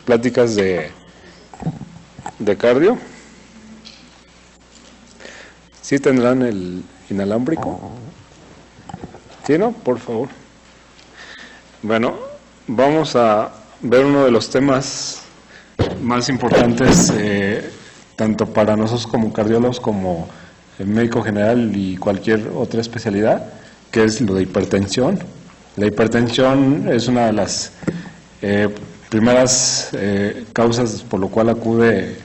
pláticas de cardio. ¿Sí tendrán el inalámbrico? ¿Sí, no? Por favor. Bueno, vamos a ver uno de los temas más importantes, tanto para nosotros como cardiólogos, como el médico general y cualquier otra especialidad, que es lo de hipertensión. La hipertensión es una de las primeras causas por lo cual acude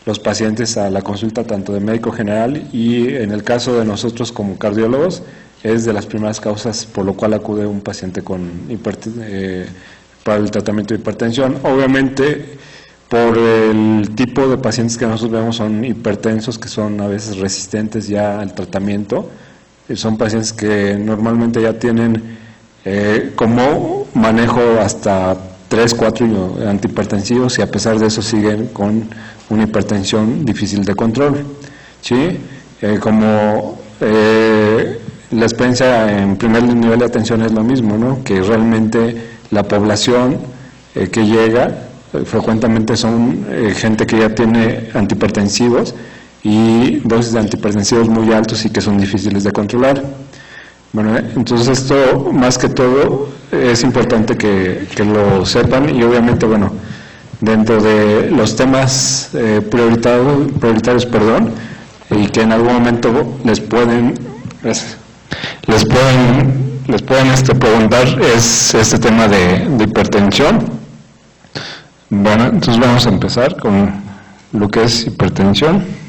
los pacientes a la consulta tanto de médico general, y en el caso de nosotros como cardiólogos es de las primeras causas por lo cual acude un paciente para el tratamiento de hipertensión. Obviamente, por el tipo de pacientes que nosotros vemos, son hipertensos, que son a veces resistentes ya al tratamiento. Son pacientes que normalmente ya tienen como manejo hasta 3, 4 antihipertensivos, y a pesar de eso siguen con una hipertensión difícil de control. ¿Sí? La experiencia en primer nivel de atención es lo mismo, ¿no? Que realmente la población que llega frecuentemente son gente que ya tiene antihipertensivos y dosis de antihipertensivos muy altos y que son difíciles de controlar. Bueno, entonces esto, más que todo, es importante que lo sepan, y obviamente, bueno, dentro de los temas prioritarios, y que en algún momento les pueden preguntar, es este tema de hipertensión. Bueno, entonces vamos a empezar con lo que es hipertensión.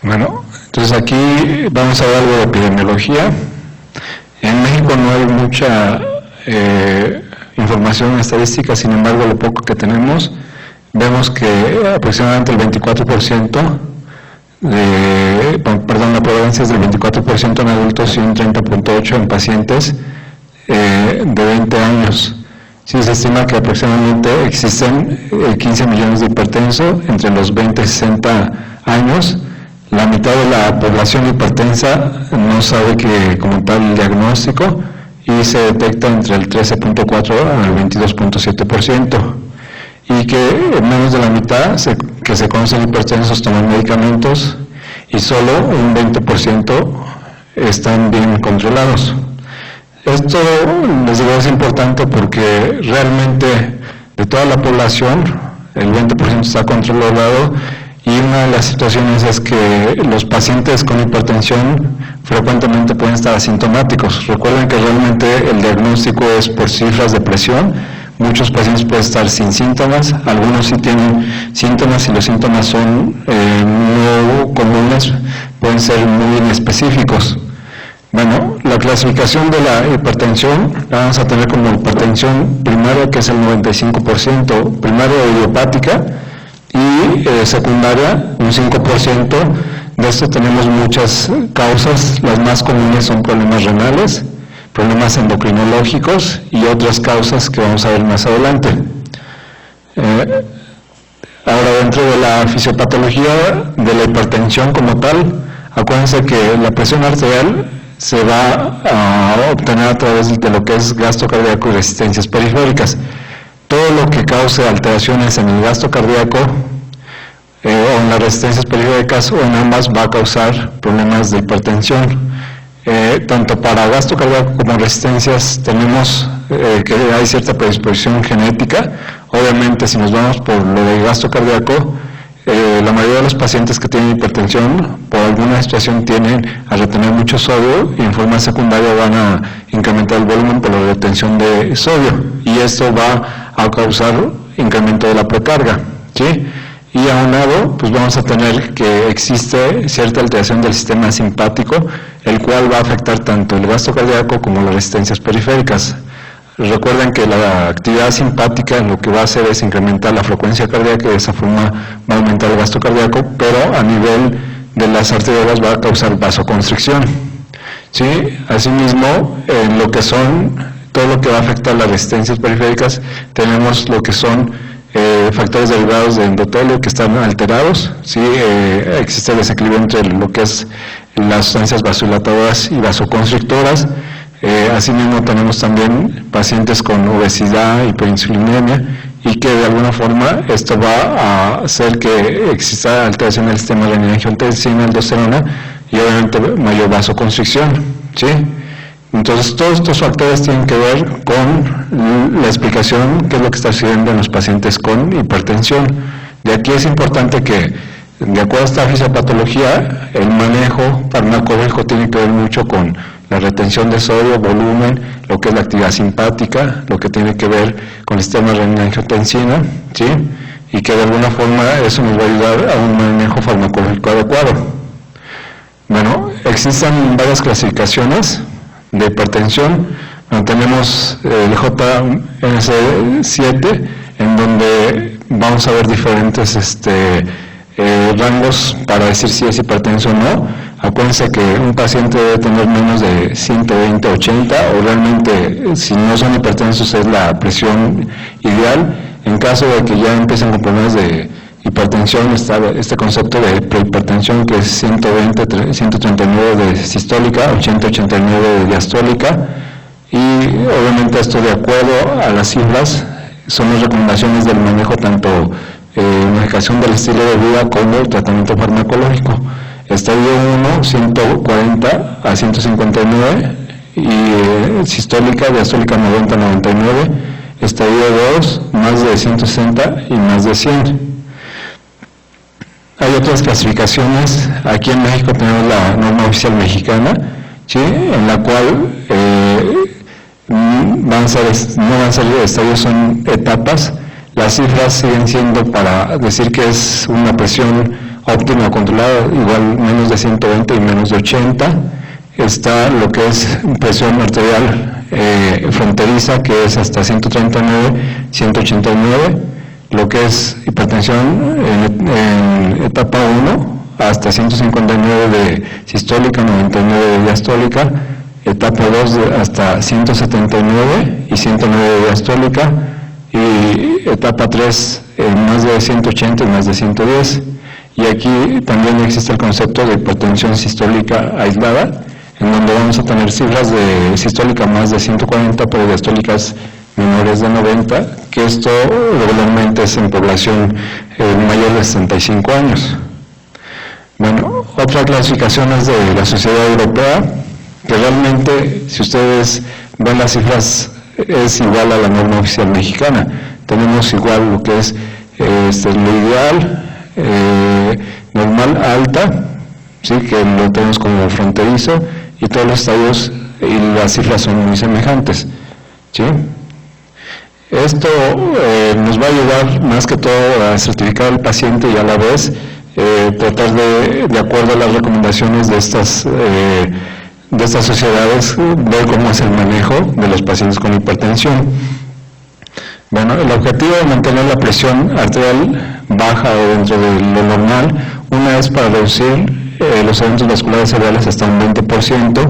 Bueno, entonces aquí vamos a ver algo de epidemiología. En México no hay mucha información estadística, sin embargo, lo poco que tenemos, vemos que aproximadamente el 24%, la prevalencia es del 24% en adultos y un 30.8% en pacientes de 20 años. Sí, se estima que aproximadamente existen 15 millones de hipertensos entre los 20 y 60 años. La mitad de la población hipertensa no sabe que como tal el diagnóstico, y se detecta entre el 13.4 al 22.7%, y que menos de la mitad que se conocen hipertensos toman medicamentos, y solo un 20% están bien controlados. Esto, les digo, es importante porque realmente de toda la población el 20% está controlado. Y una de las situaciones es que los pacientes con hipertensión frecuentemente pueden estar asintomáticos. Recuerden que realmente el diagnóstico es por cifras de presión. Muchos pacientes pueden estar sin síntomas, algunos sí tienen síntomas, y los síntomas son no comunes, pueden ser muy inespecíficos. Bueno, la clasificación de la hipertensión la vamos a tener como hipertensión primaria, que es el 95%, primaria idiopática, y secundaria, un 5%. De esto tenemos muchas causas. Las más comunes son problemas renales, problemas endocrinológicos y otras causas que vamos a ver más adelante. Ahora, dentro de la fisiopatología de la hipertensión como tal, acuérdense que la presión arterial se va a obtener a través de lo que es gasto cardíaco y resistencias periféricas. Todo lo que cause alteraciones en el gasto cardíaco o en las resistencias periféricas, o en ambas, va a causar problemas de hipertensión. Tanto para gasto cardíaco como resistencias tenemos que hay cierta predisposición genética. Obviamente, si nos vamos por lo de gasto cardíaco, la mayoría de los pacientes que tienen hipertensión por alguna situación tienden a retener mucho sodio, y en forma secundaria van a incrementar el volumen por la retención de sodio, y esto va a causar incremento de la precarga, ¿sí? Y aunado, pues vamos a tener que existe cierta alteración del sistema simpático, el cual va a afectar tanto el gasto cardíaco como las resistencias periféricas. Recuerden que la actividad simpática lo que va a hacer es incrementar la frecuencia cardíaca, y de esa forma va a aumentar el gasto cardíaco, pero a nivel de las arteriolas va a causar vasoconstricción, ¿sí? Asimismo, en lo que son todo lo que va a afectar las resistencias periféricas, tenemos lo que son factores derivados de endotelio que están alterados, ¿sí? Existe desequilibrio entre lo que es las sustancias vasodilatadoras y vasoconstrictoras. Asimismo tenemos también pacientes con obesidad, hiperinsulinemia, y que de alguna forma esto va a hacer que exista alteración del sistema renin-angiotensina, aldosterona y obviamente mayor vasoconstricción, ¿sí? Entonces todos estos factores tienen que ver con la explicación qué es lo que está sucediendo en los pacientes con hipertensión. De aquí es importante que, de acuerdo a esta fisiopatología, el manejo farmacológico tiene que ver mucho con la retención de sodio, volumen, lo que es la actividad simpática, lo que tiene que ver con el sistema renin-angiotensina, ¿sí? Y que de alguna forma eso nos va a ayudar a un manejo farmacológico adecuado. Bueno, existen varias clasificaciones de hipertensión. Tenemos el JNS7, en donde vamos a ver diferentes rangos para decir si es hipertenso o no. Acuérdense que un paciente debe tener menos de 120/80, o realmente, si no son hipertensos, es la presión ideal. En caso de que ya empiecen con problemas de hipertensión, está este concepto de prehipertensión, que es 120/139 de sistólica, 80/89 de diastólica, y obviamente esto, de acuerdo a las cifras, son las recomendaciones del manejo tanto modificación del estilo de vida como el tratamiento farmacológico. Estadio 1, 140/159, y sistólica, diastólica 90/99, estadio 2, más de 160 y más de 100. Hay otras clasificaciones. Aquí en México tenemos la norma oficial mexicana, ¿sí?, en la cual no van a ser estadios, son etapas. Las cifras siguen siendo para decir que es una presión óptima controlada, igual menos de 120 y menos de 80. Está lo que es presión arterial fronteriza, que es hasta 139, 189. Lo que es hipertensión en etapa 1, hasta 159 de sistólica, 99 de diastólica. Etapa 2 hasta 179 y 109 de diastólica. Y etapa 3 más de 180 y más de 110. Y aquí también existe el concepto de hipertensión sistólica aislada, en donde vamos a tener cifras de sistólica más de 140, pero diastólicas menores de 90, que esto regularmente es en población mayor de 65 años. Bueno, otra clasificación es de la Sociedad Europea, que realmente, si ustedes ven las cifras, es igual a la norma oficial mexicana. Tenemos igual lo que es lo ideal, normal, alta, ¿sí?, que lo tenemos como fronterizo, y todos los estadios y las cifras son muy semejantes, ¿sí? Esto nos va a ayudar más que todo a certificar al paciente y a la vez tratar de acuerdo a las recomendaciones de estas sociedades, ver cómo es el manejo de los pacientes con hipertensión. Bueno, el objetivo de mantener la presión arterial baja o dentro de lo normal, una es para reducir los eventos vasculares cerebrales hasta un 20%,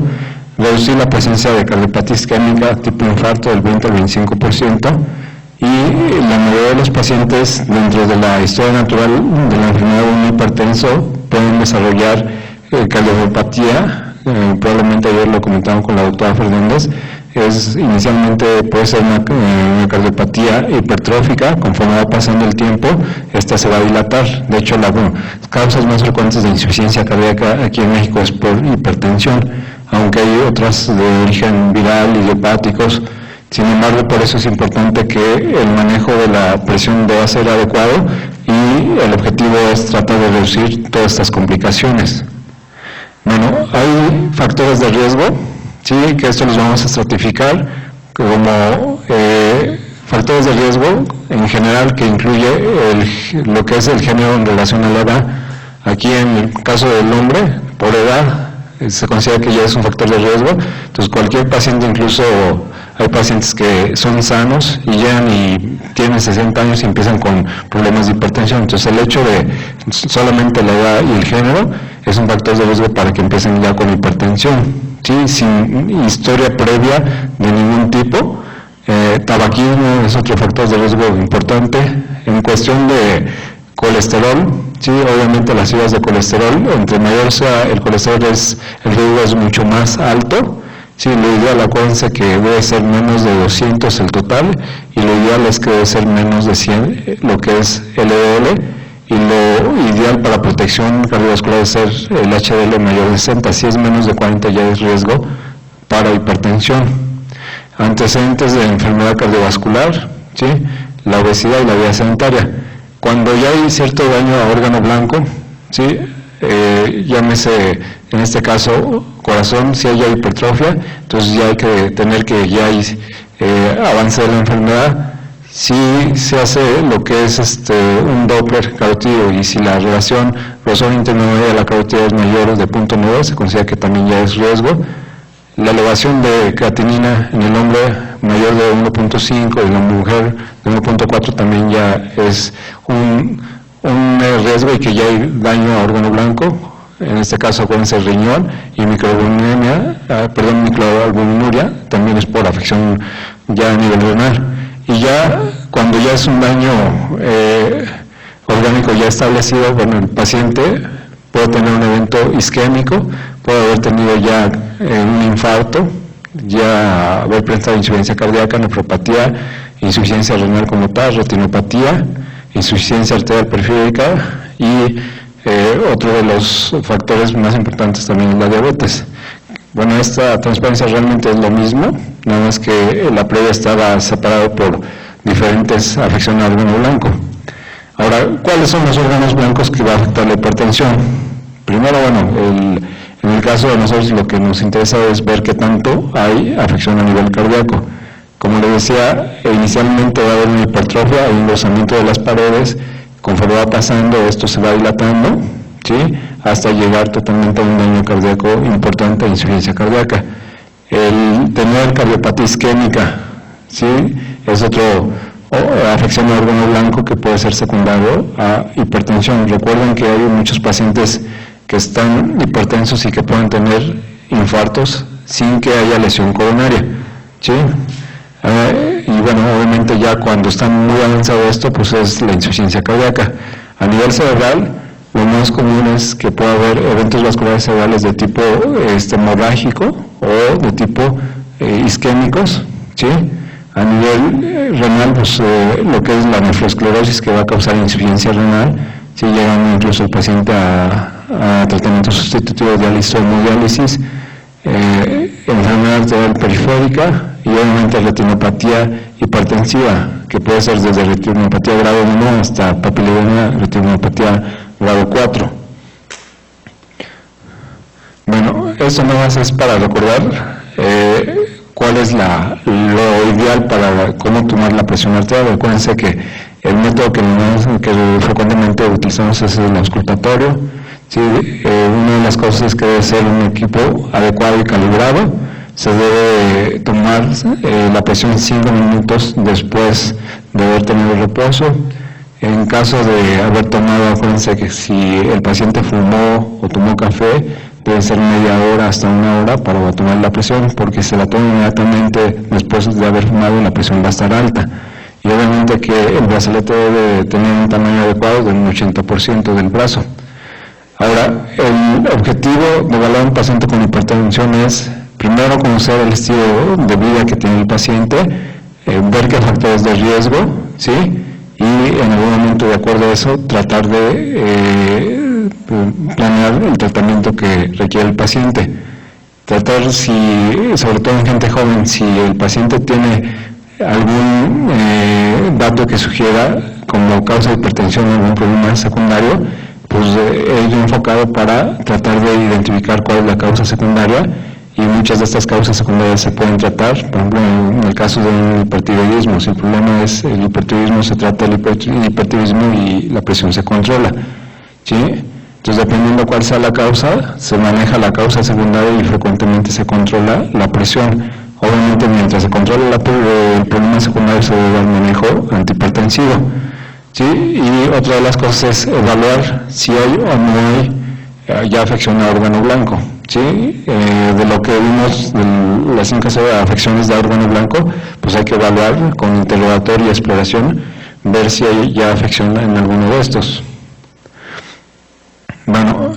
reducir la presencia de cardiopatía isquémica tipo infarto del 20 al 25%, y la mayoría de los pacientes dentro de la historia natural de la enfermedad de un hipertenso pueden desarrollar cardiopatía. Probablemente ayer lo comentaron con la doctora Fernández. Inicialmente puede ser una cardiopatía hipertrófica. Conforme va pasando el tiempo, esta se va a dilatar. De hecho, las causas más frecuentes de insuficiencia cardíaca aquí en México es por hipertensión, aunque hay otras de origen viral y hepáticos. Sin embargo, por eso es importante que el manejo de la presión deba ser adecuado, y el objetivo es tratar de reducir todas estas complicaciones. Bueno, hay factores de riesgo, sí, que esto los vamos a estratificar como factores de riesgo en general, que incluye lo que es el género en relación a la edad. Aquí en el caso del hombre, por edad, se considera que ya es un factor de riesgo. Entonces cualquier paciente, incluso hay pacientes que son sanos y llegan y tienen 60 años y empiezan con problemas de hipertensión. Entonces el hecho de solamente la edad y el género es un factor de riesgo para que empiecen ya con hipertensión, ¿sí?, sin historia previa de ningún tipo. Tabaquismo es otro factor de riesgo importante. En cuestión de colesterol, Sí, obviamente las cifras de colesterol, entre mayor sea el colesterol, el riesgo es mucho más alto. Sí, lo ideal, acuérdense que debe ser menos de 200 el total, y lo ideal es que debe ser menos de 100 lo que es LDL, y lo ideal para protección cardiovascular es ser el HDL mayor de 60, si es menos de 40 ya es riesgo para hipertensión. Antecedentes de enfermedad cardiovascular, ¿sí? La obesidad y la vida sedentaria. Cuando ya hay cierto daño a órgano blanco, ¿sí? Llámese en este caso corazón, si hay hipertrofia, entonces ya hay que tener que ya hay avance de la enfermedad. Si se hace lo que es un Doppler carotídeo, y si la relación grosor intermedio de la carótida es mayor de 0.9, se considera que también ya es riesgo. La elevación de creatinina en el hombre mayor de 1.5 y en la mujer de 1.4 también ya es un riesgo, y que ya hay daño a órgano blanco, en este caso acuérdense riñón, y microalbuminuria también es por afección ya a nivel renal. Y ya cuando ya es un daño orgánico ya establecido, bueno, el paciente puede tener un evento isquémico, puede haber tenido ya un infarto, ya haber presentado insuficiencia cardíaca, nefropatía, insuficiencia renal como tal, retinopatía, insuficiencia arterial periférica, y otro de los factores más importantes también es la diabetes. Bueno, esta transparencia realmente es lo mismo, nada más que la previa estaba separado por diferentes afecciones al órgano blanco. Ahora, ¿cuáles son los órganos blancos que va a afectar la hipertensión? Primero, bueno, en el caso de nosotros lo que nos interesa es ver qué tanto hay afección a nivel cardíaco. Como les decía, inicialmente va a haber una hipertrofia, hay un engrosamiento de las paredes, conforme va pasando esto se va dilatando, ¿sí? Hasta llegar totalmente a un daño cardíaco importante, insuficiencia cardíaca. El tener cardiopatía isquémica, ¿sí? Es otra afección de órgano blanco que puede ser secundario a hipertensión. Recuerden que hay muchos pacientes que están hipertensos y que pueden tener infartos sin que haya lesión coronaria, ¿sí? Y bueno, obviamente ya cuando está muy avanzado esto, pues es la insuficiencia cardíaca. A nivel cerebral, lo más común es que pueda haber eventos vasculares cerebrales de tipo hemorrágico o de tipo isquémicos, ¿sí? A nivel renal, pues lo que es la nefroesclerosis, que va a causar insuficiencia renal, ¿sí? Llegando incluso el paciente a tratamiento sustitutivo de diálisis o hemodiálisis, enfermedad arterial periférica, y obviamente retinopatía hipertensiva, que puede ser desde retinopatía grado 1 hasta papilodema retinopatía grado 4. Bueno, eso nada más es para recordar cuál es lo ideal para cómo tomar la presión arterial. Acuérdense que el método que frecuentemente utilizamos es el auscultatorio. Sí, una de las cosas es que debe ser un equipo adecuado y calibrado. Se debe tomar la presión 5 minutos después de haber tenido reposo. En caso de haber tomado, acuérdense que si el paciente fumó o tomó café, debe ser media hora hasta una hora para tomar la presión, porque si la toma inmediatamente después de haber fumado, la presión va a estar alta. Y obviamente que el brazalete debe tener un tamaño adecuado de un 80% del brazo. Ahora, el objetivo de evaluar a un paciente con hipertensión es primero conocer el estilo de vida que tiene el paciente, ver qué factores de riesgo, ¿sí? Y en algún momento, de acuerdo a eso, tratar de planear el tratamiento que requiere el paciente. Tratar, sobre todo en gente joven, si el paciente tiene algún dato que sugiera como causa de hipertensión o algún problema secundario, pues ello enfocado para tratar de identificar cuál es la causa secundaria, y muchas de estas causas secundarias se pueden tratar. Por ejemplo, en el caso de un hipertiroidismo, si el problema es el hipertiroidismo, se trata el hipertiroidismo y la presión se controla, ¿sí? Entonces, dependiendo cuál sea la causa, se maneja la causa secundaria y frecuentemente se controla la presión. Obviamente, mientras se controla el problema secundario, se debe dar manejo antihipertensivo, ¿sí? Y otra de las cosas es evaluar si hay o no hay ya afección a órgano blanco, ¿sí? De lo que vimos de las 5 afecciones de órgano blanco, pues hay que evaluar con interrogatorio y exploración, ver si hay ya afección en alguno de estos. Bueno,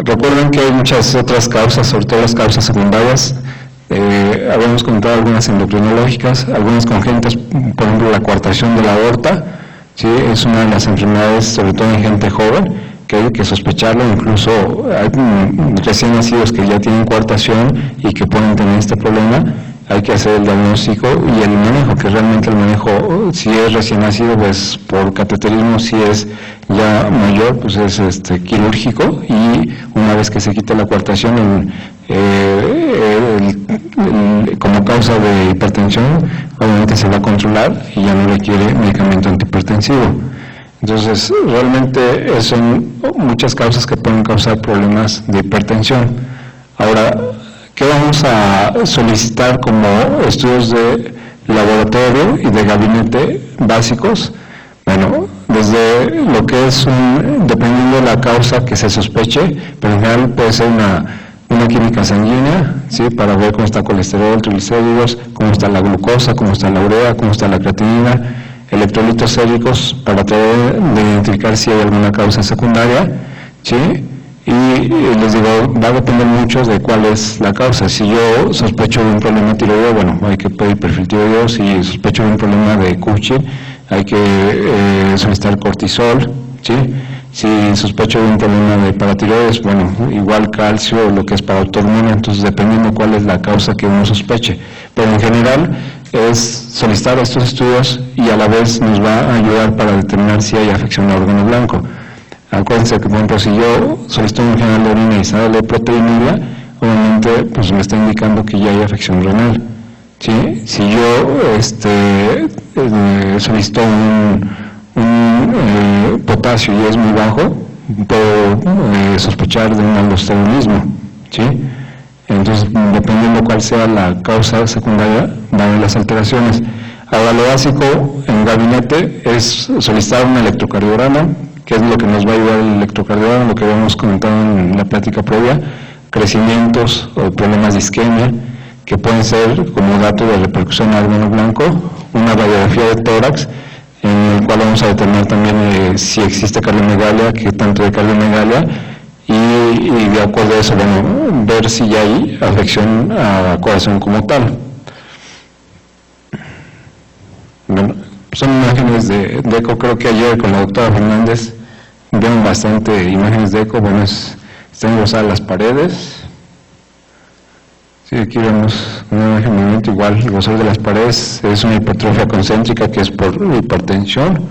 recuerden que hay muchas otras causas, sobre todo las causas secundarias. Habíamos comentado algunas endocrinológicas, algunas congénitas, por ejemplo la coartación de la aorta, ¿sí? Es una de las enfermedades, sobre todo en gente joven, que hay que sospecharlo. Incluso hay recién nacidos que ya tienen coartación y que pueden tener este problema. Hay que hacer el diagnóstico y el manejo, que realmente el manejo, si es recién nacido, pues por cateterismo, si es ya mayor, pues es quirúrgico, y una vez que se quite la coartación, como causa de hipertensión, obviamente se va a controlar y ya no requiere medicamento antihipertensivo. Entonces, realmente son muchas causas que pueden causar problemas de hipertensión. Ahora, ¿qué vamos a solicitar como estudios de laboratorio y de gabinete básicos? Bueno, desde lo que es dependiendo de la causa que se sospeche, pero en general puede ser una química sanguínea, ¿sí? Para ver cómo está el colesterol, triglicéridos, cómo está la glucosa, cómo está la urea, cómo está la creatinina, electrolitos séricos, para tratar de identificar si hay alguna causa secundaria, ¿sí? Y les digo, va a depender mucho de cuál es la causa. Si yo sospecho de un problema tiroideo, bueno, hay que pedir perfil tiroideo. Si sospecho de un problema de Cushing, hay que solicitar cortisol, ¿sí? Si sospecho de un problema de paratiroides, bueno, igual calcio, lo que es para autohormona. Entonces, dependiendo cuál es la causa que uno sospeche. Pero en general es solicitar estos estudios y a la vez nos va a ayudar para determinar si hay afección a órgano blanco. Acuérdense que, por ejemplo, si yo solicito un general de orina y sale proteinuria, obviamente pues me está indicando que ya hay afección renal, ¿sí? Si yo solicito un potasio y es muy bajo, puedo sospechar de un aldosteronismo, ¿sí? Entonces, dependiendo cuál sea la causa secundaria, van a haber las alteraciones. Ahora, lo básico en gabinete es solicitar un electrocardiograma, que es lo que nos va a ayudar el electrocardiograma, lo que habíamos comentado en la plática previa, crecimientos o problemas de isquemia, que pueden ser como dato de repercusión al órgano blanco, una radiografía de tórax, en el cual vamos a determinar también si existe cardiomegalia, qué tanto de cardiomegalia, y de acuerdo a eso, bueno, ver si ya hay afección al corazón como tal. Bueno, son imágenes de eco. Creo que ayer con la doctora Fernández vieron bastante imágenes de eco. Bueno, están engrosadas las paredes. Sí, aquí vemos una imagen de movimiento igual, el grosor de las paredes es una hipertrofia concéntrica que es por hipertensión,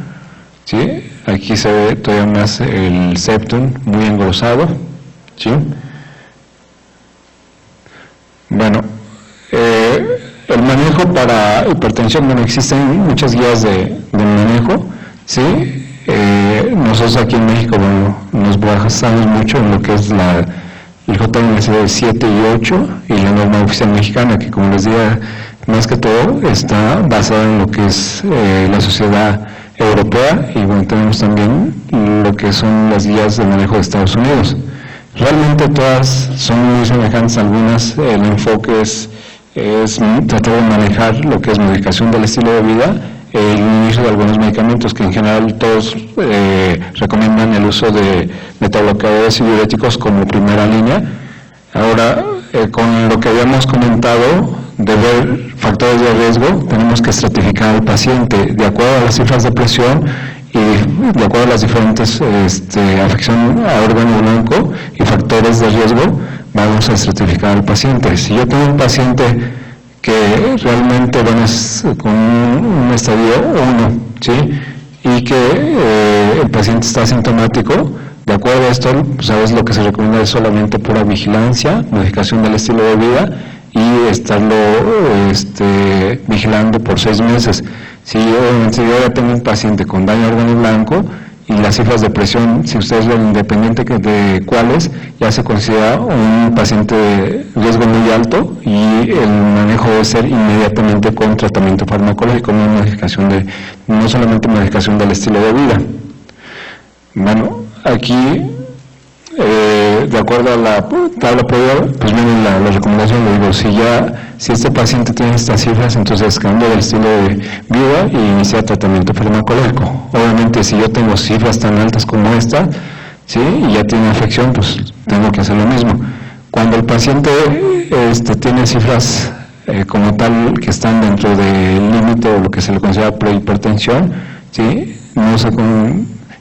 ¿sí? Aquí se ve todavía más el septum muy engrosado, ¿sí? Bueno, el manejo para hipertensión, bueno, existen muchas guías de manejo, ¿sí? Nosotros aquí en México, bueno, nos basamos mucho en lo que es el JNC 7 y 8 y la norma oficial mexicana, que como les decía, más que todo está basada en lo que es la sociedad europea, y bueno, tenemos también lo que son las guías de manejo de Estados Unidos. Realmente todas son muy semejantes, algunas el enfoque es tratar de manejar lo que es modificación del estilo de vida, el inicio de algunos medicamentos que en general todos recomiendan el uso de metabloqueadores y diuréticos como primera línea. Ahora, con lo que habíamos comentado de ver factores de riesgo, tenemos que estratificar al paciente de acuerdo a las cifras de presión y de acuerdo a las diferentes afección a órgano blanco y factores de riesgo, vamos a estratificar al paciente. Si yo tengo un paciente que realmente es con un estadio 1, ¿sí? Y que el paciente está asintomático, de acuerdo a esto, sabes, lo que se recomienda es solamente pura vigilancia, modificación del estilo de vida y estarlo vigilando por 6 meses. Si yo ya tengo un paciente con daño a órgano blanco y las cifras de presión, si ustedes ven, independiente de cuáles, ya se considera un paciente de riesgo muy alto y el manejo debe ser inmediatamente con tratamiento farmacológico, no solamente modificación del estilo de vida. Bueno, aquí, de acuerdo a la tabla previa, pues vienen las recomendaciones. Le digo, si este paciente tiene estas cifras, entonces cambio del estilo de vida y iniciar tratamiento farmacológico. Obviamente, si yo tengo cifras tan altas como esta, ¿sí? Y ya tiene afección, pues tengo que hacer lo mismo. Cuando el paciente tiene cifras como tal que están dentro del límite o lo que se le considera prehipertensión, ¿sí?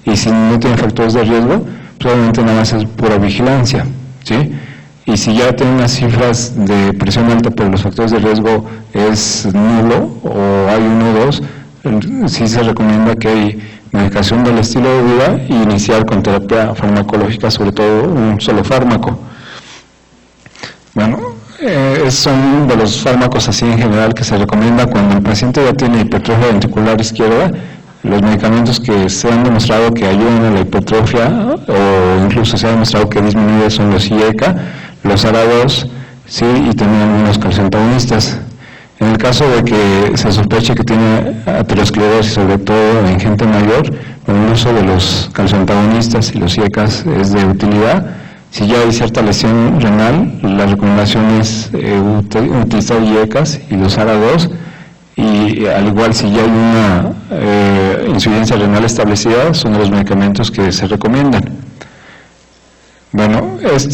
Y si no tiene factores de riesgo, probablemente nada más es pura vigilancia, ¿sí? Y si ya tiene unas cifras de presión alta, pero los factores de riesgo es nulo o hay 1 o 2, sí se recomienda que hay medicación del estilo de vida y iniciar con terapia farmacológica, sobre todo un solo fármaco. Bueno, son de los fármacos así en general que se recomienda cuando el paciente ya tiene hipertrofia ventricular izquierda. Los medicamentos que se han demostrado que ayudan a la hipertrofia o incluso se ha demostrado que disminuye son los IECA, los ARA2, sí, y también algunos calcioantagonistas. En el caso de que se sospeche que tiene aterosclerosis, sobre todo en gente mayor, el uso de los calcioantagonistas y los IECAs es de utilidad. Si ya hay cierta lesión renal, la recomendación es utilizar IECAs y los ARA2, y al igual si ya hay una insuficiencia renal establecida, son los medicamentos que se recomiendan. Bueno, es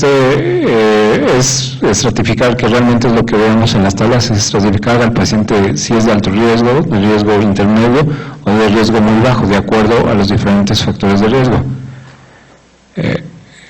estratificar, que realmente es lo que vemos en las tablas, es estratificar al paciente si es de alto riesgo, de riesgo intermedio o de riesgo muy bajo, de acuerdo a los diferentes factores de riesgo.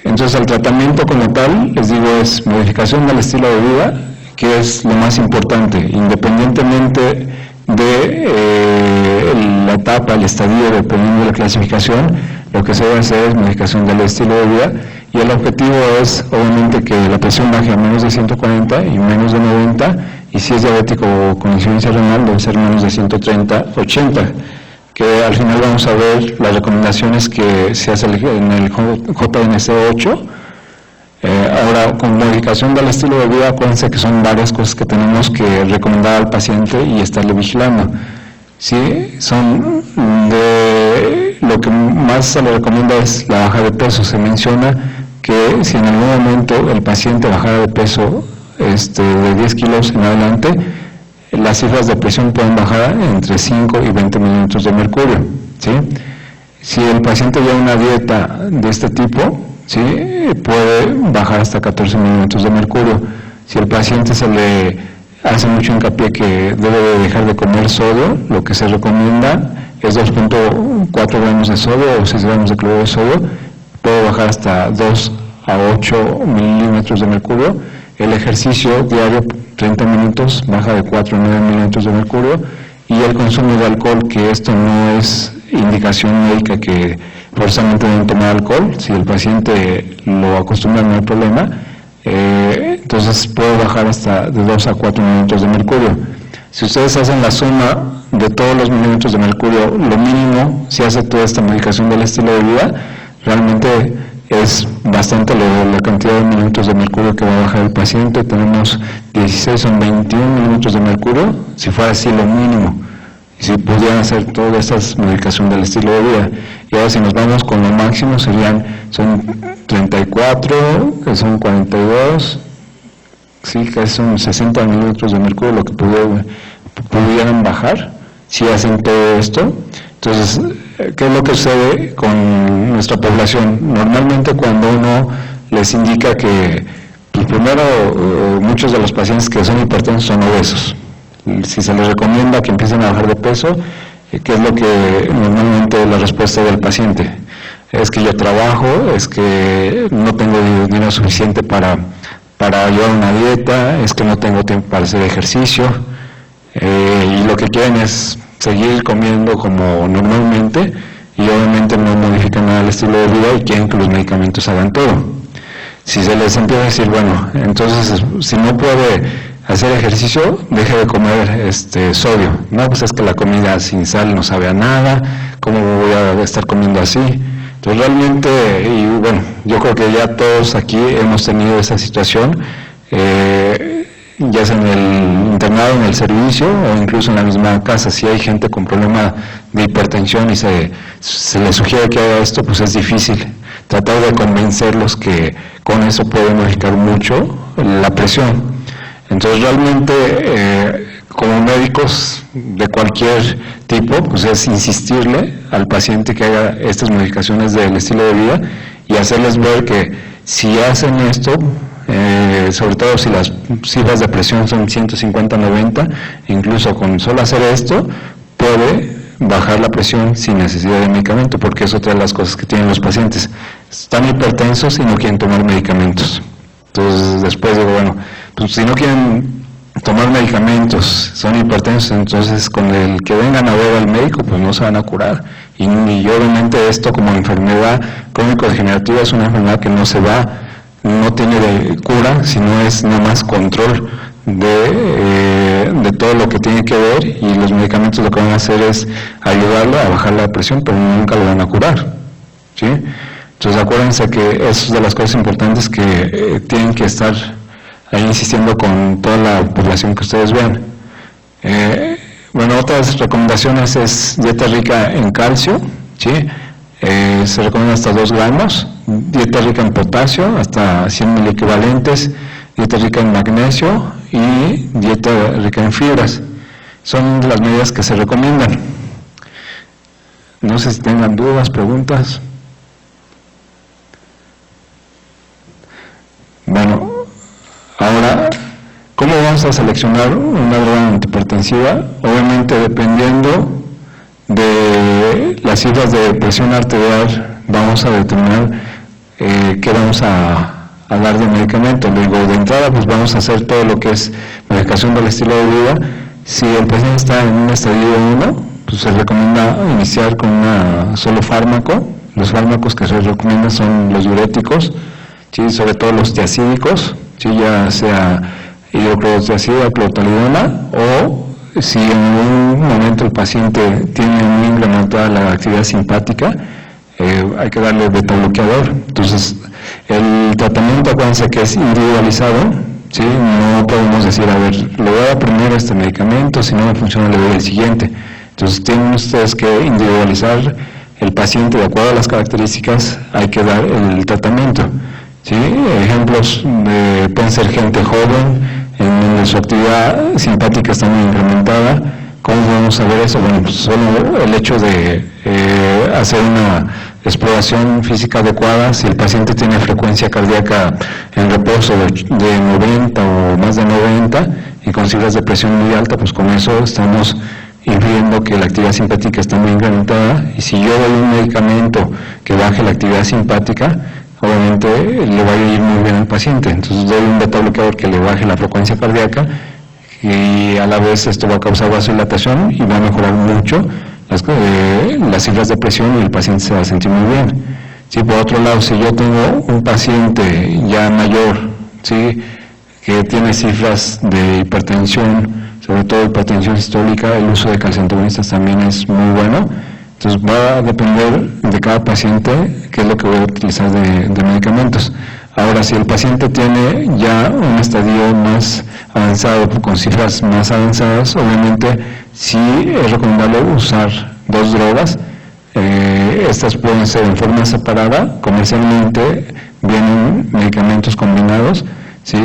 Entonces el tratamiento como tal, les digo, es modificación del estilo de vida, que es lo más importante, independientemente de la etapa, el estadio, dependiendo de la clasificación, lo que se debe hacer es modificación del estilo de vida, y el objetivo es obviamente que la presión baje a menos de 140 y menos de 90, y si es diabético o con insuficiencia renal debe ser menos de 130, 80, que al final vamos a ver las recomendaciones que se hace en el JNC8. Ahora, con modificación del estilo de vida, acuérdense que son varias cosas que tenemos que recomendar al paciente y estarle vigilando. Sí, son de lo que más se le recomienda es la baja de peso. Se menciona que si en algún momento el paciente bajara de peso de 10 kilos en adelante, las cifras de presión pueden bajar entre 5 y 20 milímetros de mercurio, ¿sí? Si el paciente lleva una dieta de este tipo, ¿sí?, puede bajar hasta 14 milímetros de mercurio. Si el paciente se le hace mucho hincapié que debe de dejar de comer sodio, lo que se recomienda es 2.4 gramos de sodio o 6 gramos de cloruro de sodio, puede bajar hasta 2 a 8 milímetros de mercurio. El ejercicio diario, 30 minutos, baja de 4 a 9 milímetros de mercurio, y el consumo de alcohol, que esto no es indicación médica que forzosamente deben tomar alcohol. Si el paciente lo acostumbra, no hay problema, entonces puede bajar hasta de 2 a 4 milímetros de mercurio. Si ustedes hacen la suma de todos los milímetros de mercurio, lo mínimo, si hace toda esta modificación del estilo de vida, realmente es bastante la cantidad de milímetros de mercurio que va a bajar el paciente. Tenemos 16 o 21 milímetros de mercurio, si fuera así lo mínimo, y si pudieran hacer toda esta modificación del estilo de vida. Y ahora si nos vamos con lo máximo, son 34, que son 42, sí, que son 60 milímetros de mercurio lo que pudieran bajar si hacen todo esto. Entonces, ¿qué es lo que sucede con nuestra población? Normalmente cuando uno les indica que, pues primero, muchos de los pacientes que son hipertensos son obesos. Si se les recomienda que empiecen a bajar de peso, ¿qué es lo que normalmente la respuesta del paciente? Es que yo trabajo, es que no tengo dinero suficiente para llevar una dieta, es que no tengo tiempo para hacer ejercicio, y lo que quieren es seguir comiendo como normalmente, y obviamente no modifican nada el estilo de vida y quieren que los medicamentos hagan todo. Si se les empieza a decir, bueno, entonces si no puede hacer ejercicio, deje de comer sodio. No, pues es que la comida sin sal no sabe a nada, ¿cómo voy a estar comiendo así? Entonces realmente, y bueno, yo creo que ya todos aquí hemos tenido esa situación, ya sea en el internado, en el servicio o incluso en la misma casa. Si hay gente con problema de hipertensión y se les sugiere que haga esto, pues es difícil tratar de convencerlos que con eso puede modificar mucho la presión. Entonces realmente como médicos de cualquier tipo, pues es insistirle al paciente que haga estas modificaciones del estilo de vida y hacerles ver que si hacen esto, sobre todo si las cifras de presión son 150-90, incluso con solo hacer esto, puede bajar la presión sin necesidad de medicamento, porque es otra de las cosas que tienen los pacientes. Están hipertensos y no quieren tomar medicamentos. Entonces después digo, bueno, pues si no quieren tomar medicamentos, son hipertensos, entonces con el que vengan a ver al médico, pues no se van a curar. Y obviamente esto como enfermedad crónico-degenerativa es una enfermedad que no se va, no tiene de cura, sino es nada más control de todo lo que tiene que ver, y los medicamentos lo que van a hacer es ayudarlo a bajar la presión, pero nunca lo van a curar, ¿sí? Entonces acuérdense que eso es de las cosas importantes que tienen que estar ahí insistiendo con toda la población que ustedes vean. Bueno, otras recomendaciones es dieta rica en calcio, ¿sí? Se recomienda hasta 2 gramos, dieta rica en potasio, hasta 100 miliequivalentes, dieta rica en magnesio y dieta rica en fibras. Son de las medidas que se recomiendan. No sé si tengan dudas, preguntas. Bueno, ahora, ¿cómo vamos a seleccionar una droga antihipertensiva? Obviamente dependiendo de las cifras de presión arterial vamos a determinar qué vamos a dar de medicamento. Luego de entrada pues vamos a hacer todo lo que es medicación del estilo de vida. Si el paciente está en un estadio 1, pues se recomienda iniciar con un solo fármaco. Los fármacos que se recomiendan son los diuréticos, ¿sí? Sobre todo los tiacídicos, ¿sí? Ya sea hidroclorotiazida, clotridona, o si en un momento el paciente tiene muy incrementada la actividad simpática, hay que darle beta-bloqueador. Entonces, el tratamiento, acuérdense que es individualizado, ¿sí? No podemos decir, a ver, le voy a dar primero este medicamento, si no me funciona le doy el siguiente. Entonces, tienen ustedes que individualizar el paciente de acuerdo a las características, hay que dar el tratamiento, ¿sí? Ejemplos pueden ser gente joven, en donde su actividad simpática está muy incrementada. ¿Cómo vamos a ver eso? Bueno, pues solo el hecho de hacer una exploración física adecuada. Si el paciente tiene frecuencia cardíaca en reposo de 90 o más de 90 y con cifras de presión muy alta, pues con eso estamos infiriendo que la actividad simpática está muy incrementada. Y si yo doy un medicamento que baje la actividad simpática, obviamente le va a ir muy bien al paciente. Entonces doy un beta bloqueador que le baje la frecuencia cardíaca y a la vez esto va a causar vasodilatación y va a mejorar mucho las cifras de presión y el paciente se va a sentir muy bien. ¿Sí? Por otro lado, si yo tengo un paciente ya mayor, ¿sí? Que tiene cifras de hipertensión, sobre todo hipertensión sistólica, el uso de calciantagonistas también es muy bueno. Entonces va a depender de cada paciente qué es lo que voy a utilizar de medicamentos. Ahora, si el paciente tiene ya un estadio más avanzado, con cifras más avanzadas, obviamente sí es recomendable usar 2 drogas. Estas pueden ser en forma separada. Comercialmente vienen medicamentos combinados, ¿sí?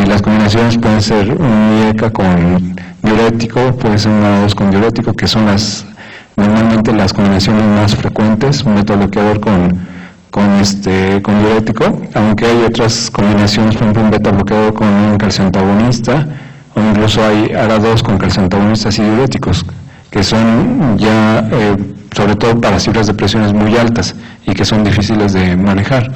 Las combinaciones pueden ser un IECA con diurético, puede ser una 2 con diurético, que son normalmente las combinaciones más frecuentes, un beta-bloqueador con diurético, aunque hay otras combinaciones, por ejemplo un beta-bloqueador con un calciantagonista, o incluso hay ARA2 con calciantagonistas y diuréticos, que son ya, sobre todo para cifras de presiones muy altas y que son difíciles de manejar.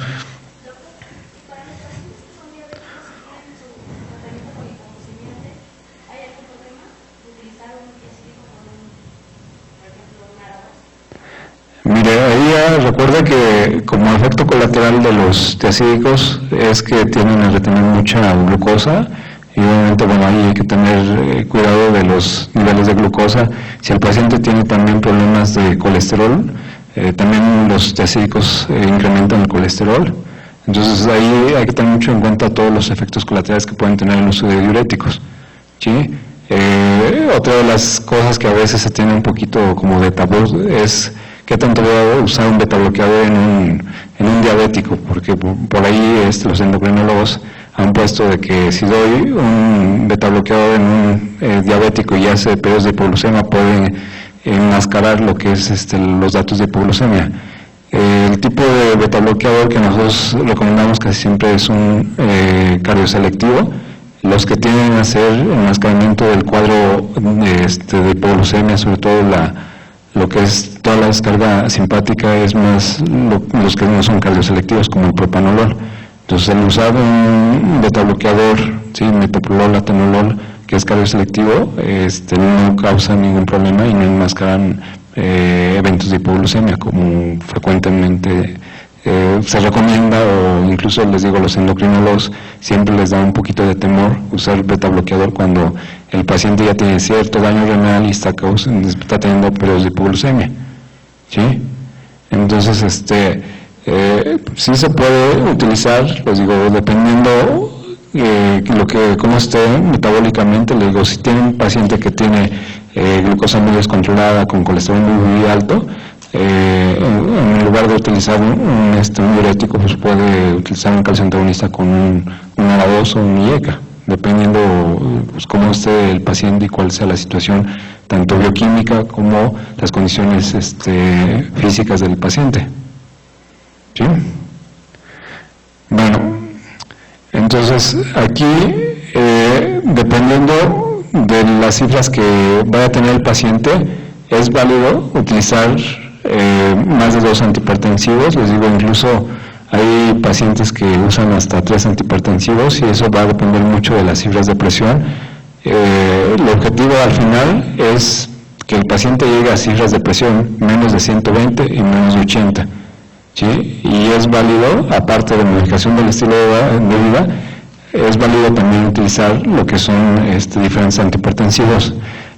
Mire, ahí recuerda que como efecto colateral de los tiacídicos es que tienden a retener mucha glucosa y obviamente bueno, ahí hay que tener cuidado de los niveles de glucosa. Si el paciente tiene también problemas de colesterol, también los tiacídicos incrementan el colesterol. Entonces ahí hay que tener mucho en cuenta todos los efectos colaterales que pueden tener el uso de diuréticos, ¿sí? Otra de las cosas que a veces se tiene un poquito como de tabú es ¿qué tanto voy a usar un beta-bloqueador en un diabético? Porque por ahí los endocrinólogos han puesto de que si doy un beta-bloqueador en un diabético y hace periodos de hipoglucemia, pueden enmascarar lo que es los datos de hipoglucemia. El tipo de betabloqueador que nosotros recomendamos casi siempre es un cardioselectivo. Los que tienden a hacer enmascaramiento del cuadro de hipoglucemia, sobre todo lo que es toda la descarga simpática, es más los que no son cardioselectivos, como el propanolol. Entonces, el usar un betabloqueador, ¿sí? Metoprolol, atenolol, que es cardioselectivo, no causa ningún problema y no enmascaran eventos de hipoglucemia, como frecuentemente se recomienda, o incluso les digo, los endocrinólogos siempre les da un poquito de temor usar betabloqueador cuando el paciente ya tiene cierto daño renal y está teniendo periodos de hipoglucemia, ¿sí? Entonces, sí se puede utilizar, les digo, dependiendo cómo esté metabólicamente. Les digo, si tiene un paciente que tiene glucosa muy descontrolada, con colesterol muy alto, en lugar de utilizar un diurético, pues puede utilizar un calcio antagonista con un ARA2 o un IECA, dependiendo pues cómo esté el paciente y cuál sea la situación, tanto bioquímica como las condiciones físicas del paciente. ¿Sí? Bueno, entonces aquí, dependiendo de las cifras que vaya a tener el paciente, es válido utilizar más de 2 antihipertensivos. Les digo, incluso hay pacientes que usan hasta 3 antihipertensivos, y eso va a depender mucho de las cifras de presión. El objetivo al final es que el paciente llegue a cifras de presión menos de 120 y menos de 80. ¿Sí? Y es válido, aparte de modificación del estilo de vida, es válido también utilizar lo que son diferentes antihipertensivos.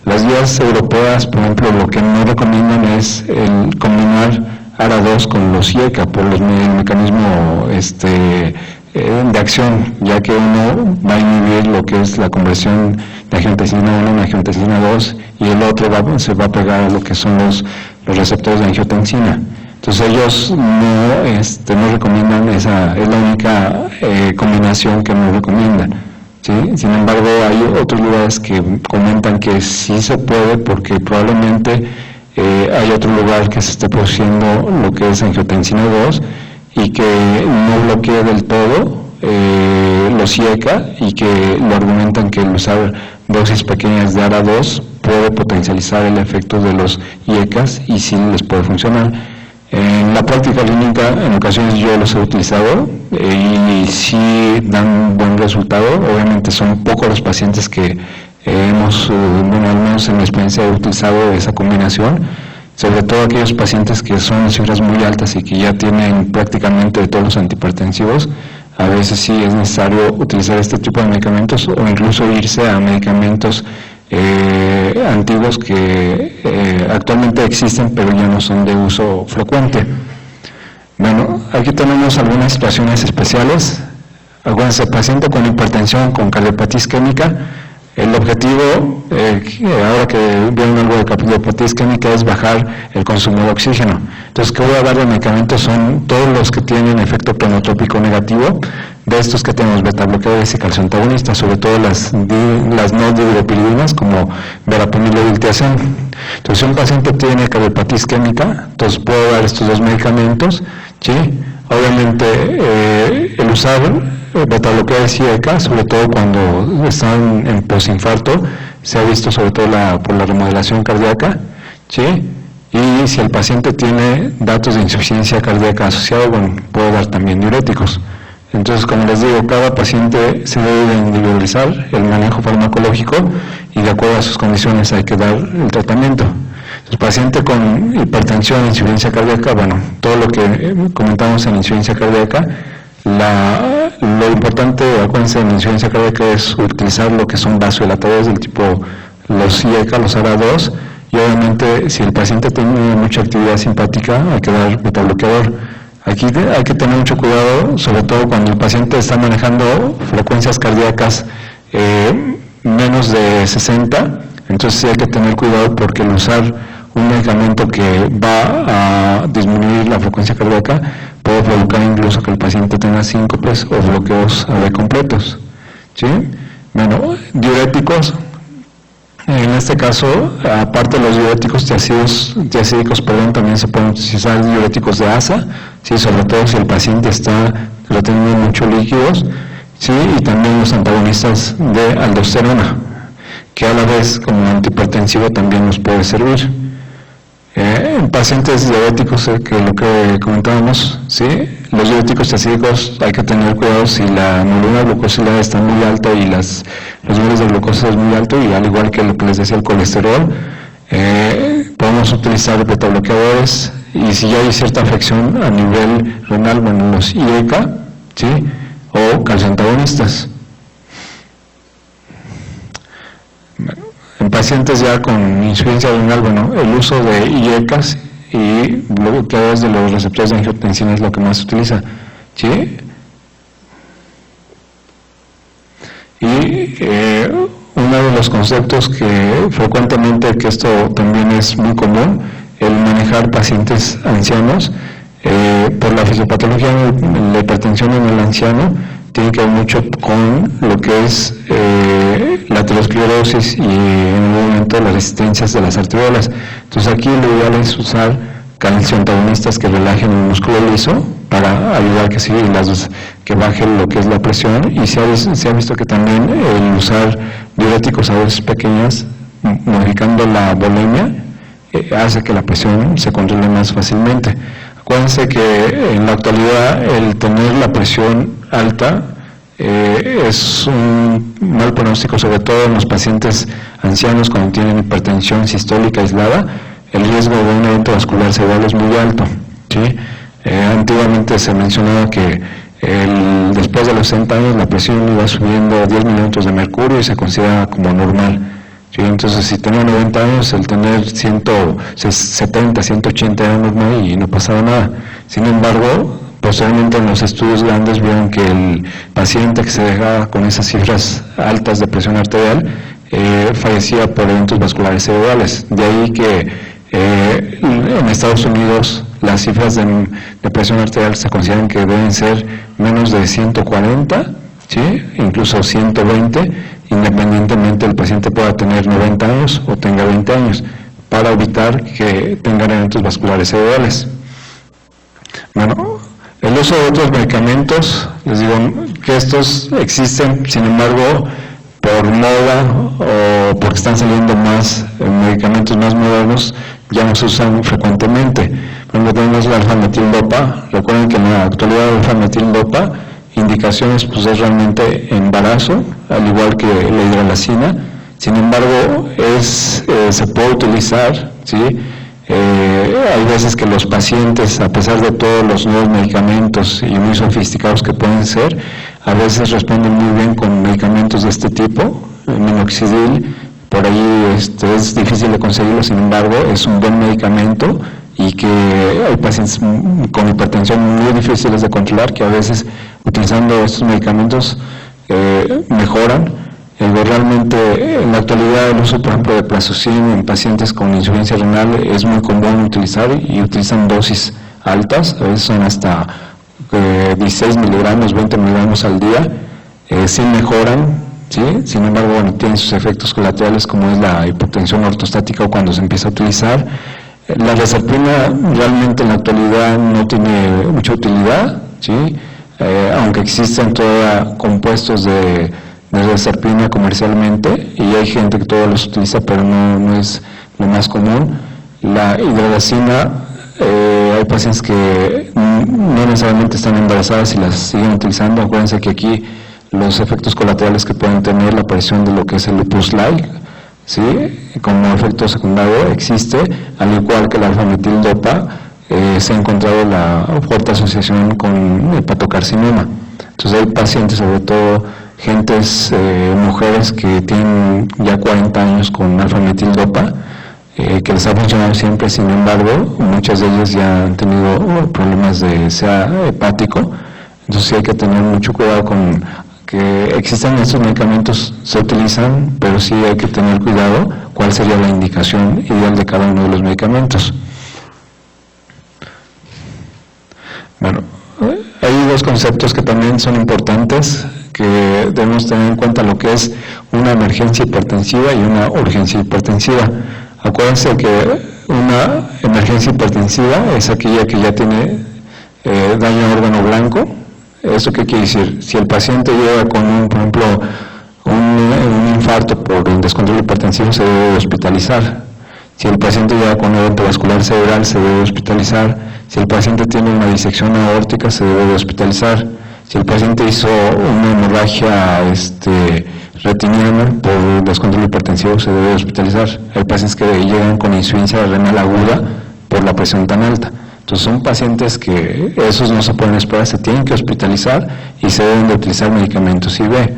Las guías europeas, por ejemplo, lo que no recomiendan es el combinar ARA2 con los IECA por el mecanismo de acción, ya que uno va a inhibir lo que es la conversión de angiotensina 1 a angiotensina 2, y el otro se va a pegar a lo que son los receptores de angiotensina. Entonces ellos no recomiendan esa, es la única combinación que no recomiendan, ¿sí? Sin embargo, hay otros lugares que comentan que sí se puede, porque probablemente hay otro lugar que se esté produciendo lo que es angiotensina 2 y que no bloquee del todo los IECA, y que lo argumentan que el usar dosis pequeñas de ARA2 puede potencializar el efecto de los IECAs y sí les puede funcionar. En la práctica clínica, en ocasiones yo los he utilizado y sí dan buen resultado. Obviamente son pocos los pacientes que al menos en mi experiencia he utilizado esa combinación, sobre todo aquellos pacientes que son cifras muy altas y que ya tienen prácticamente todos los antihipertensivos. A veces sí es necesario utilizar este tipo de medicamentos, o incluso irse a medicamentos antiguos que actualmente existen pero ya no son de uso frecuente. Bueno, aquí tenemos algunas situaciones especiales. Acuérdense, paciente con hipertensión, con cardiopatía isquémica. El objetivo, ahora que vieron algo de cardiopatía isquémica, es bajar el consumo de oxígeno. Entonces, ¿qué voy a dar de medicamentos? Son todos los que tienen efecto plenotrópico negativo. De estos que tenemos betabloqueadores y calcioantagonistas, sobre todo las no dihidropiridinas, como verapamil o diltiazem. Entonces, si un paciente tiene cardiopatía isquémica, entonces puedo dar estos 2 medicamentos, ¿sí? Obviamente, el usar betabloqueadores y IECA, sobre todo cuando están en posinfarto, se ha visto sobre todo por la remodelación cardíaca, ¿sí? Y si el paciente tiene datos de insuficiencia cardíaca asociado, bueno, puedo dar también diuréticos. Entonces, como les digo, cada paciente se debe de individualizar el manejo farmacológico y de acuerdo a sus condiciones hay que dar el tratamiento. El paciente con hipertensión, insuficiencia cardíaca, bueno, todo lo que comentamos en insuficiencia cardíaca, lo importante, acuérdense, en insuficiencia cardíaca es utilizar lo que son vasodilatadores del tipo los IECA, los ARA2, y obviamente si el paciente tiene mucha actividad simpática hay que dar betabloqueador. Aquí hay que tener mucho cuidado, sobre todo cuando el paciente está manejando frecuencias cardíacas menos de 60, entonces sí hay que tener cuidado, porque el usar un medicamento que va a disminuir la frecuencia cardíaca puede provocar incluso que el paciente tenga síncopes o bloqueos AV completos, ¿sí? Bueno, diuréticos, En este caso, aparte de los diuréticos tiacídicos, también se pueden utilizar diuréticos de asa, ¿sí? Sobre todo si el paciente está reteniendo muchos líquidos, ¿sí? Y también los antagonistas de aldosterona, que a la vez como antihipertensivo también nos puede servir. En pacientes diabéticos, que lo que comentábamos, ¿sí? Los diuréticos tiacídicos hay que tener cuidado si la hemoglobina glucosilada está muy alta y los niveles de glucosa es muy alto, y al igual que lo que les decía el colesterol, podemos utilizar betabloqueadores, y si ya hay cierta afección a nivel renal, bueno, los IECA, ¿sí? O calcioantagonistas. En pacientes ya con insuficiencia renal, bueno, el uso de IECAS y bloqueadores de los receptores de angiotensina es lo que más se utiliza, ¿sí? Y uno de los conceptos que frecuentemente, que esto también es muy común, el manejar pacientes ancianos, por la fisiopatología de la hipertensión en el anciano, tiene que ver mucho con lo que es la aterosclerosis y en el momento las resistencias de las arteriolas. Entonces aquí lo ideal es usar calcioantagonistas que relajen el músculo liso para ayudar que baje lo que es la presión, y se ha visto que también el usar diuréticos a dosis pequeñas, modificando la volemia, hace que la presión se controle más fácilmente. Acuérdense que en la actualidad el tener la presión alta es un mal pronóstico, sobre todo en los pacientes ancianos cuando tienen hipertensión sistólica aislada. El riesgo de un evento vascular cerebral es muy alto, ¿sí? Antiguamente se mencionaba que después de los 60 años la presión iba subiendo a 10 milímetros de mercurio y se considera como normal, ¿sí? Entonces, si tenía 90 años, el tener 170, 180 era normal y no pasaba nada. Sin embargo, posteriormente en los estudios grandes vieron que el paciente que se dejaba con esas cifras altas de presión arterial fallecía por eventos vasculares cerebrales. De ahí que en Estados Unidos las cifras de presión arterial se consideran que deben ser menos de 140, ¿sí? Incluso 120, independientemente el paciente pueda tener 90 años o tenga 20 años, para evitar que tengan eventos vasculares cerebrales. Bueno, el uso de otros medicamentos, les digo que estos existen, sin embargo, por moda o porque están saliendo más medicamentos más modernos, ya no se usan frecuentemente. Por ejemplo, tenemos la alfa-metil-dopa. Recuerden que en la actualidad la alfa-metil-dopa, indicaciones pues es realmente embarazo, al igual que la hidralacina. Sin embargo, se puede utilizar, ¿sí? Hay veces que los pacientes, a pesar de todos los nuevos medicamentos y muy sofisticados que pueden ser, a veces responden muy bien con medicamentos de este tipo. El minoxidil, por ahí es difícil de conseguirlo, sin embargo, es un buen medicamento, y que hay pacientes con hipertensión muy difíciles de controlar, que a veces utilizando estos medicamentos mejoran. Realmente en la actualidad el uso, por ejemplo, de Plazocin en pacientes con insuficiencia renal es muy común utilizar, y utilizan dosis altas, a veces son hasta 16 miligramos, 20 miligramos al día, sí mejoran, ¿sí? Sin embargo, bueno, tienen sus efectos colaterales, como es la hipotensión ortostática o cuando se empieza a utilizar. La reserpina realmente en la actualidad no tiene mucha utilidad, ¿sí? Aunque existen todavía compuestos de reserpina comercialmente, y hay gente que todavía los utiliza, pero no es lo más común. La hidralacina, hay pacientes que no necesariamente están embarazadas y las siguen utilizando. Acuérdense que aquí los efectos colaterales que pueden tener, la aparición de lo que es el lupus-like, ¿sí? Como efecto secundario existe, al igual que la alfa-metil-dopa, se ha encontrado la fuerte asociación con hepatocarcinoma. Entonces hay pacientes, sobre todo mujeres que tienen ya 40 años con alfa-metil-dopa, que les ha funcionado siempre. Sin embargo, muchas de ellas ya han tenido problemas de sea hepático. Entonces sí hay que tener mucho cuidado con que existen estos medicamentos, se utilizan, pero sí hay que tener cuidado cuál sería la indicación ideal de cada uno de los medicamentos. Bueno, hay dos conceptos que también son importantes, que debemos tener en cuenta lo que es una emergencia hipertensiva y una urgencia hipertensiva. Acuérdense que una emergencia hipertensiva es aquella que ya tiene daño a órgano blanco. ¿Eso qué quiere decir? Si el paciente llega con, por ejemplo, un infarto por un descontrol hipertensivo, se debe hospitalizar. Si el paciente llega con un evento vascular cerebral, se debe hospitalizar. Si el paciente tiene una disección aórtica, se debe hospitalizar. Si el paciente hizo una hemorragia retiniana por descontrol hipertensivo, se debe hospitalizar. Hay pacientes que llegan con insuficiencia renal aguda por la presión tan alta. Entonces son pacientes que esos no se pueden esperar, se tienen que hospitalizar y se deben de utilizar medicamentos IV.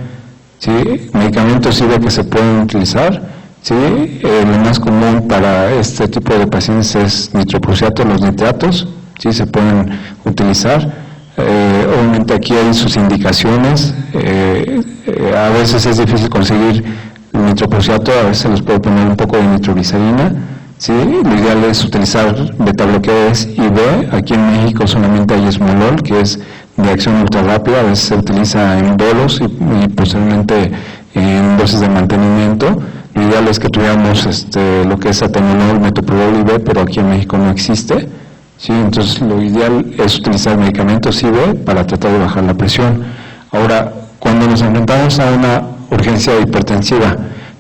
¿Sí? Medicamentos IV que se pueden utilizar, ¿sí? Lo más común para este tipo de pacientes es nitroprusiato, los nitratos, ¿sí? Se pueden utilizar. Obviamente aquí hay sus indicaciones, a veces es difícil conseguir nitroprusiato, a veces se les puede poner un poco de nitroglicerina, ¿sí? Lo ideal es utilizar betabloqueadores IV. Aquí en México solamente hay esmolol, que es de acción ultra rápida, a veces se utiliza en bolos y posteriormente en dosis de mantenimiento. Lo ideal es que tuviéramos lo que es atenolol, metoprolol IV, pero aquí en México no existe. Sí, entonces lo ideal es utilizar medicamentos IV para tratar de bajar la presión. Ahora, cuando nos enfrentamos a una urgencia hipertensiva,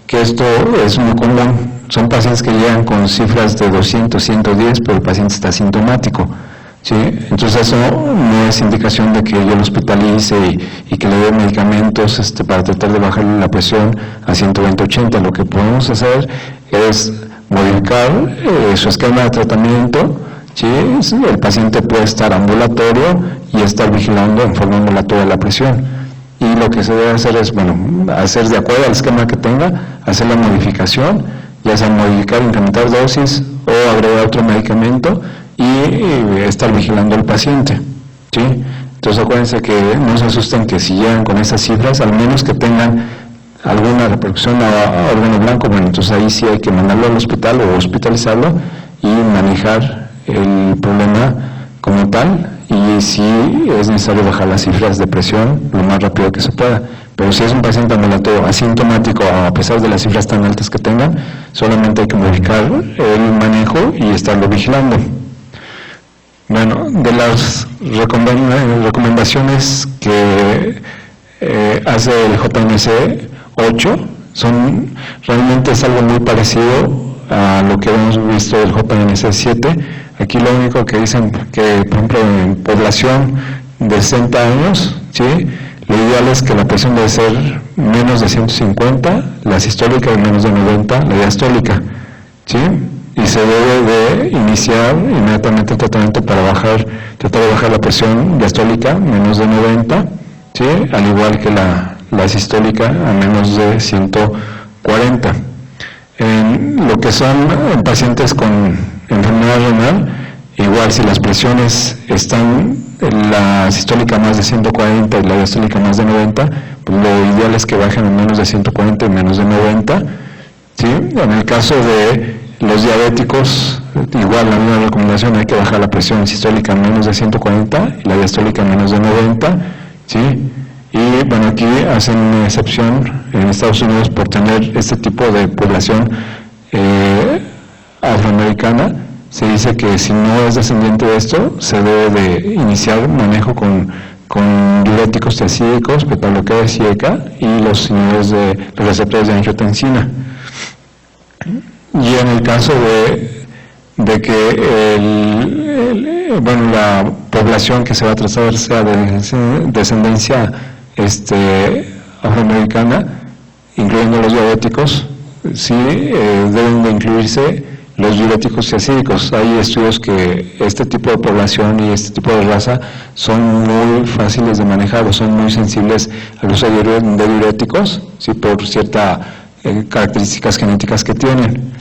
que esto es muy común, son pacientes que llegan con cifras de 200, 110, pero el paciente está asintomático. ¿Sí? Entonces eso no es indicación de que yo lo hospitalice y que le dé medicamentos para tratar de bajar la presión a 120-80. Lo que podemos hacer es modificar su esquema de tratamiento. ¿Sí? El paciente puede estar ambulatorio y estar vigilando en forma ambulatoria la presión. Y lo que se debe hacer es, hacer de acuerdo al esquema que tenga, hacer la modificación, ya sea modificar, incrementar dosis o agregar otro medicamento y estar vigilando al paciente. ¿Sí? Entonces acuérdense que no se asusten que si llegan con esas cifras, al menos que tengan alguna repercusión a órgano blanco, entonces ahí sí hay que mandarlo al hospital o hospitalizarlo y manejar el problema como tal, y si es necesario bajar las cifras de presión lo más rápido que se pueda. Pero si es un paciente ambulatorio asintomático, a pesar de las cifras tan altas que tengan, solamente hay que modificar el manejo y estarlo vigilando. Bueno, de las recomendaciones que hace el JNS 8, realmente es algo muy parecido a lo que hemos visto del JNS 7. Aquí lo único que dicen que, por ejemplo, en población de 60 años, ¿sí?, lo ideal es que la presión debe ser menos de 150, la sistólica de menos de 90, la diastólica, ¿sí? Y se debe de iniciar inmediatamente el tratamiento para tratar de bajar la presión diastólica menos de 90, ¿sí?, al igual que la sistólica a menos de 140. En lo que son pacientes con enfermedad renal, igual si las presiones están en la sistólica más de 140 y la diastólica más de 90, pues lo ideal es que bajen en menos de 140 y menos de 90. ¿Sí? En el caso de los diabéticos, igual la misma recomendación, hay que bajar la presión sistólica a menos de 140 y la diastólica a menos de 90. ¿Sí? Y bueno, aquí hacen una excepción en Estados Unidos por tener este tipo de población afroamericana. Se dice que si no es descendiente de esto, se debe de iniciar manejo con diuréticos tiazídicos, betabloqueadores y ECA y los inhibidores de los receptores de angiotensina. Y en el caso de que la población que se va a tratar sea de descendencia afroamericana, incluyendo los diabéticos, sí deben de incluirse los diuréticos tiazídicos. Hay estudios que este tipo de población y este tipo de raza son muy fáciles de manejar o son muy sensibles al uso de diuréticos, ¿sí?, por ciertas características genéticas que tienen.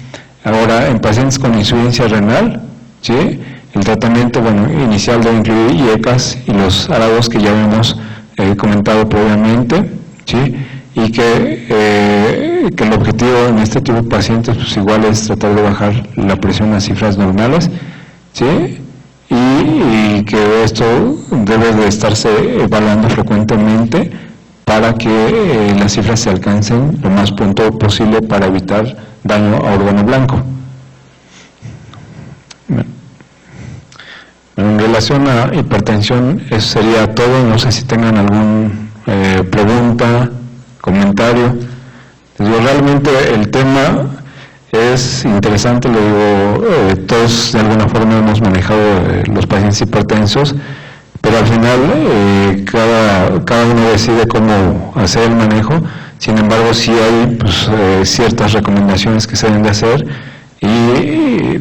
Ahora, en pacientes con insuficiencia renal, ¿sí?, el tratamiento inicial debe incluir IECAS y los ARA2 que ya hemos comentado previamente, ¿sí?, y que el objetivo en este tipo de pacientes pues igual es tratar de bajar la presión a cifras normales, ¿sí?, y que esto debe de estarse evaluando frecuentemente para que las cifras se alcancen lo más pronto posible para evitar daño a órgano blanco. En relación a hipertensión, eso sería todo. No sé si tengan alguna pregunta, comentario. Realmente el tema es interesante, lo digo, todos de alguna forma hemos manejado los pacientes hipertensos, pero al final cada uno decide cómo hacer el manejo. Sin embargo, sí hay ciertas recomendaciones que se deben de hacer y